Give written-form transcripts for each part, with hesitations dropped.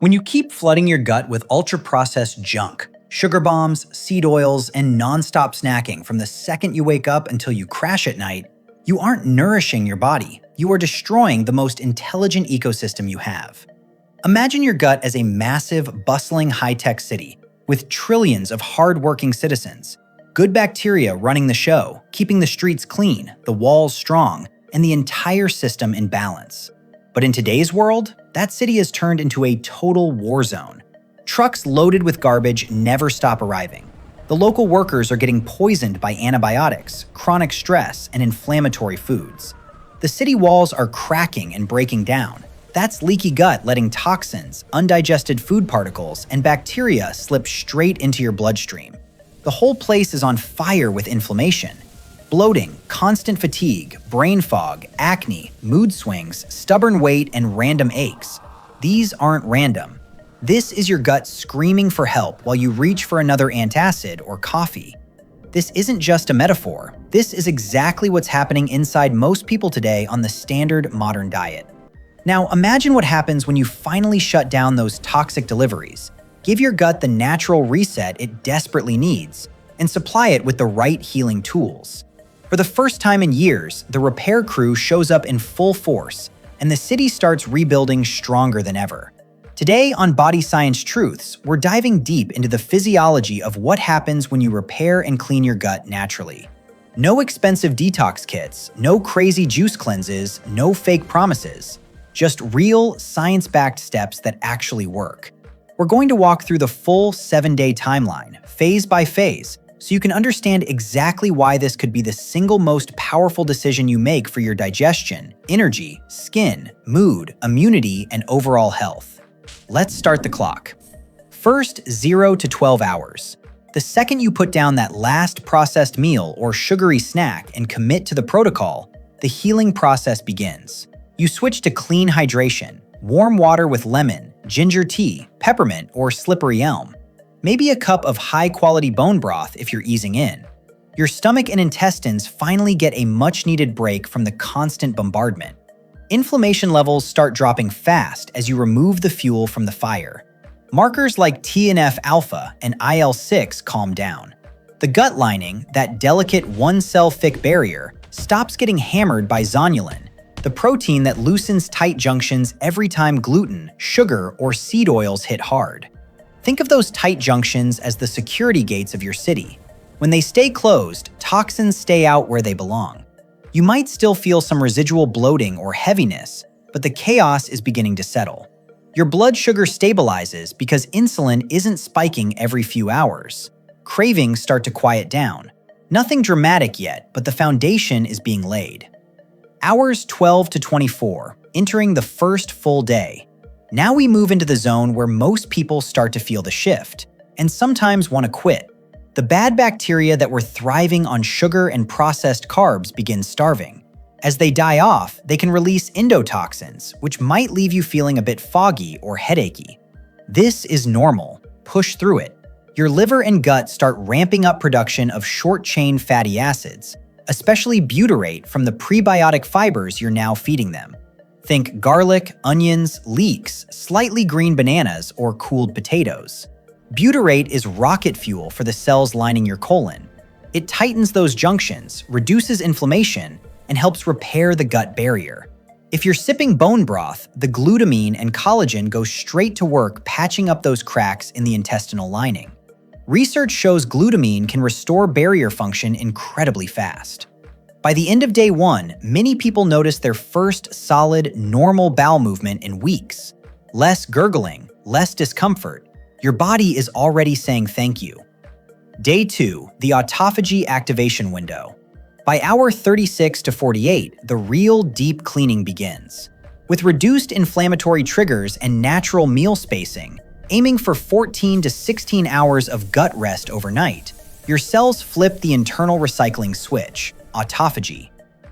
When you keep flooding your gut with ultra-processed junk, sugar bombs, seed oils, and non-stop snacking from the second you wake up until you crash at night, you aren't nourishing your body. You are destroying the most intelligent ecosystem you have. Imagine your gut as a massive, bustling, high-tech city with trillions of hard-working citizens. Good bacteria running the show, keeping the streets clean, the walls strong, and the entire system in balance. But in today's world, that city is turned into a total war zone. Trucks loaded with garbage never stop arriving. The local workers are getting poisoned by antibiotics, chronic stress, and inflammatory foods. The city walls are cracking and breaking down. That's leaky gut letting toxins, undigested food particles, and bacteria slip straight into your bloodstream. The whole place is on fire with inflammation. Bloating, constant fatigue, brain fog, acne, mood swings, stubborn weight, and random aches. These aren't random. This is your gut screaming for help while you reach for another antacid or coffee. This isn't just a metaphor. This is exactly what's happening inside most people today on the standard modern diet. Now, imagine what happens when you finally shut down those toxic deliveries, give your gut the natural reset it desperately needs, and supply it with the right healing tools. For the first time in years, the repair crew shows up in full force, and the city starts rebuilding stronger than ever. Today on Body Science Truths, we're diving deep into the physiology of what happens when you repair and clean your gut naturally. No expensive detox kits, no crazy juice cleanses, no fake promises. Just real, science-backed steps that actually work. We're going to walk through the full 7-day timeline, phase by phase, so you can understand exactly why this could be the single most powerful decision you make for your digestion, energy, skin, mood, immunity, and overall health. Let's start the clock. First, 0 to 12 hours. The second you put down that last processed meal or sugary snack and commit to the protocol, the healing process begins. You switch to clean hydration, warm water with lemon, ginger tea, peppermint, or slippery elm. Maybe a cup of high-quality bone broth if you're easing in. Your stomach and intestines finally get a much-needed break from the constant bombardment. Inflammation levels start dropping fast as you remove the fuel from the fire. Markers like TNF-alpha and IL-6 calm down. The gut lining, that delicate one-cell thick barrier, stops getting hammered by zonulin, the protein that loosens tight junctions every time gluten, sugar, or seed oils hit hard. Think of those tight junctions as the security gates of your city. When they stay closed, toxins stay out where they belong. You might still feel some residual bloating or heaviness, but the chaos is beginning to settle. Your blood sugar stabilizes because insulin isn't spiking every few hours. Cravings start to quiet down. Nothing dramatic yet, but the foundation is being laid. Hours 12 to 24, entering the first full day. Now we move into the zone where most people start to feel the shift, and sometimes want to quit. The bad bacteria that were thriving on sugar and processed carbs begin starving. As they die off, they can release endotoxins, which might leave you feeling a bit foggy or headachy. This is normal. Push through it. Your liver and gut start ramping up production of short-chain fatty acids, especially butyrate from the prebiotic fibers you're now feeding them. Think garlic, onions, leeks, slightly green bananas, or cooled potatoes. Butyrate is rocket fuel for the cells lining your colon. It tightens those junctions, reduces inflammation, and helps repair the gut barrier. If you're sipping bone broth, the glutamine and collagen go straight to work patching up those cracks in the intestinal lining. Research shows glutamine can restore barrier function incredibly fast. By the end of day 1, many people notice their first solid, normal bowel movement in weeks. Less gurgling, less discomfort. Your body is already saying thank you. Day 2, the autophagy activation window. By hour 36 to 48, the real deep cleaning begins. With reduced inflammatory triggers and natural meal spacing, aiming for 14 to 16 hours of gut rest overnight, your cells flip the internal recycling switch, autophagy.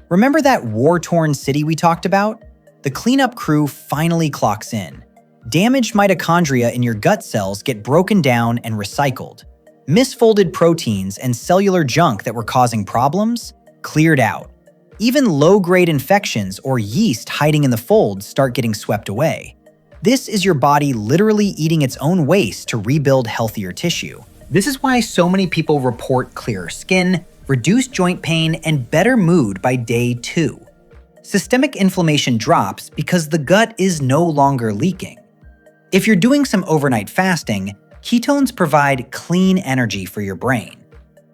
Remember that war-torn city we talked about? The cleanup crew finally clocks in. Damaged mitochondria in your gut cells get broken down and recycled. Misfolded proteins and cellular junk that were causing problems cleared out. Even low-grade infections or yeast hiding in the folds start getting swept away. This is your body literally eating its own waste to rebuild healthier tissue. This is why so many people report clearer skin, reduced joint pain, and better mood by day 2. Systemic inflammation drops because the gut is no longer leaking. If you're doing some overnight fasting, ketones provide clean energy for your brain.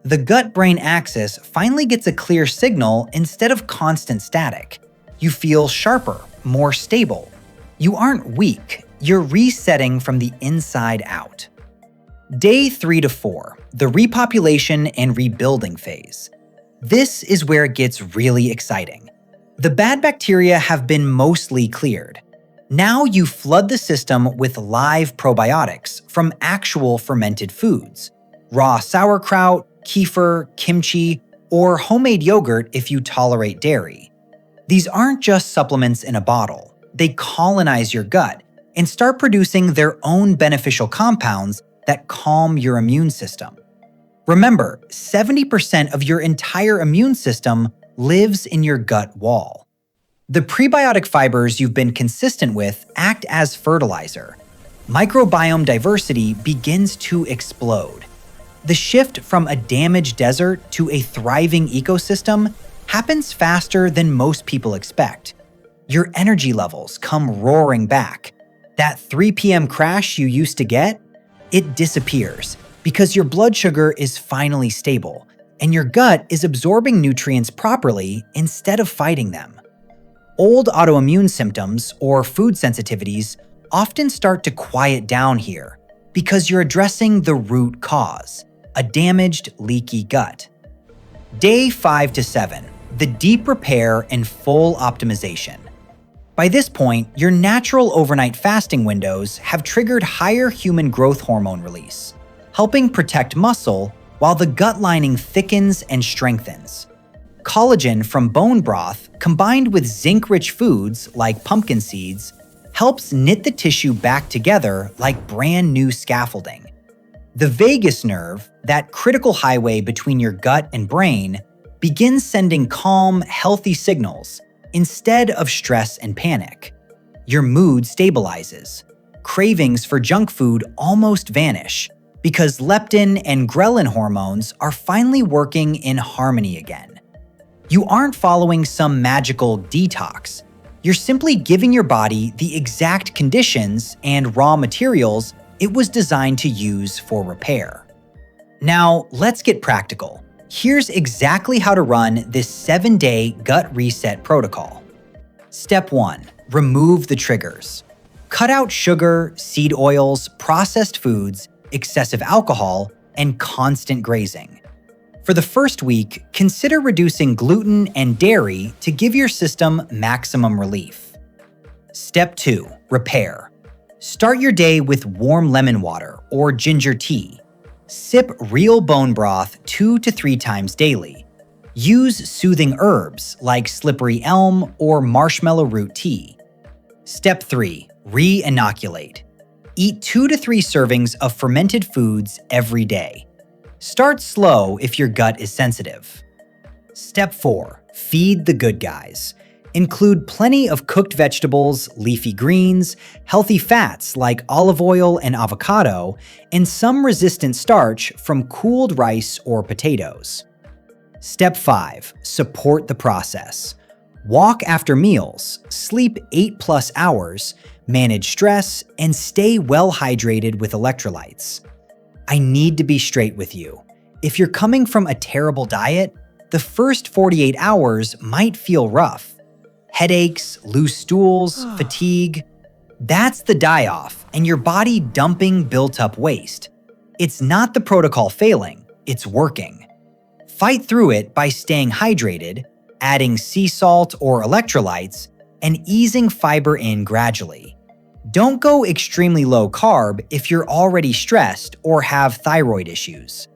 The gut-brain axis finally gets a clear signal instead of constant static. You feel sharper, more stable. You aren't weak, you're resetting from the inside out. Day 3 to 4, the repopulation and rebuilding phase. This is where it gets really exciting. The bad bacteria have been mostly cleared. Now you flood the system with live probiotics from actual fermented foods. Raw sauerkraut, kefir, kimchi, or homemade yogurt if you tolerate dairy. These aren't just supplements in a bottle. They colonize your gut and start producing their own beneficial compounds that calm your immune system. Remember, 70% of your entire immune system lives in your gut wall. The prebiotic fibers you've been consistent with act as fertilizer. Microbiome diversity begins to explode. The shift from a damaged desert to a thriving ecosystem happens faster than most people expect. Your energy levels come roaring back. That 3 p.m. crash you used to get, it disappears because your blood sugar is finally stable and your gut is absorbing nutrients properly instead of fighting them. Old autoimmune symptoms or food sensitivities often start to quiet down here because you're addressing the root cause, a damaged, leaky gut. Day 5 to 7, the deep repair and full optimization. By this point, your natural overnight fasting windows have triggered higher human growth hormone release, helping protect muscle while the gut lining thickens and strengthens. Collagen from bone broth, combined with zinc-rich foods like pumpkin seeds, helps knit the tissue back together like brand new scaffolding. The vagus nerve, that critical highway between your gut and brain, begins sending calm, healthy signals instead of stress and panic. Your mood stabilizes. Cravings for junk food almost vanish because leptin and ghrelin hormones are finally working in harmony again. You aren't following some magical detox. You're simply giving your body the exact conditions and raw materials it was designed to use for repair. Now, let's get practical. Here's exactly how to run this 7-day gut reset protocol. Step 1. Remove the triggers. Cut out sugar, seed oils, processed foods, excessive alcohol, and constant grazing. For the first week, consider reducing gluten and dairy to give your system maximum relief. Step 2. Repair. Start your day with warm lemon water or ginger tea. Sip real bone broth 2 to 3 times daily. Use soothing herbs like slippery elm or marshmallow root tea. Step 3. Re-inoculate. Eat 2 to 3 servings of fermented foods every day. Start slow if your gut is sensitive. Step 4. Feed the good guys. Include plenty of cooked vegetables, leafy greens, healthy fats like olive oil and avocado, and some resistant starch from cooled rice or potatoes. Step 5. Support the process. Walk after meals, sleep 8+ hours, manage stress, and stay well hydrated with electrolytes. I need to be straight with you. If you're coming from a terrible diet, the first 48 hours might feel rough. Headaches, loose stools, fatigue. That's the die-off and your body dumping built-up waste. It's not the protocol failing, it's working. Fight through it by staying hydrated, adding sea salt or electrolytes, and easing fiber in gradually. Don't go extremely low carb if you're already stressed or have thyroid issues.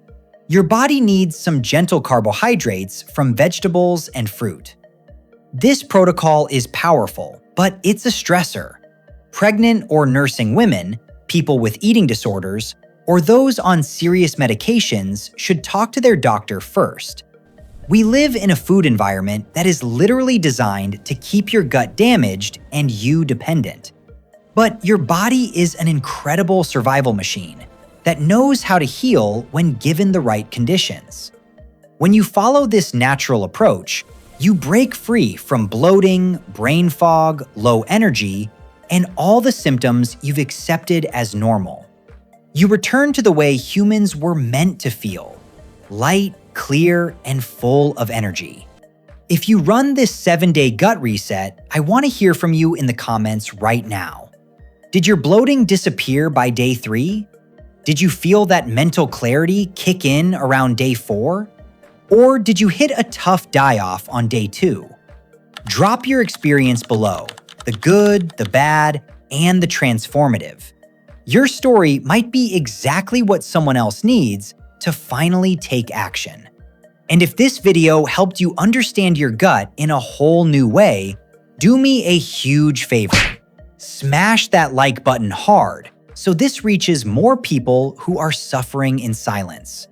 Your body needs some gentle carbohydrates from vegetables and fruit. This protocol is powerful, but it's a stressor. Pregnant or nursing women, people with eating disorders, or those on serious medications should talk to their doctor first. We live in a food environment that is literally designed to keep your gut damaged and you dependent. But your body is an incredible survival machine that knows how to heal when given the right conditions. When you follow this natural approach, you break free from bloating, brain fog, low energy, and all the symptoms you've accepted as normal. You return to the way humans were meant to feel: light, clear, and full of energy. If you run this 7-day gut reset, I want to hear from you in the comments right now. Did your bloating disappear by day 3? Did you feel that mental clarity kick in around day 4? Or did you hit a tough die-off on day 2? Drop your experience below, the good, the bad, and the transformative. Your story might be exactly what someone else needs to finally take action. And if this video helped you understand your gut in a whole new way, do me a huge favor. Smash that like button hard so this reaches more people who are suffering in silence.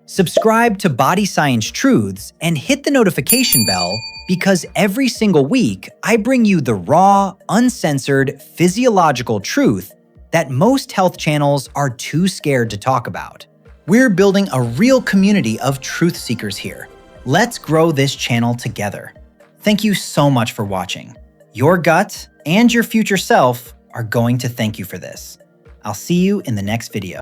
Subscribe to Body Science Truths and hit the notification bell because every single week I bring you the raw, uncensored, physiological truth that most health channels are too scared to talk about. We're building a real community of truth seekers here. Let's grow this channel together. Thank you so much for watching. Your gut and your future self are going to thank you for this. I'll see you in the next video.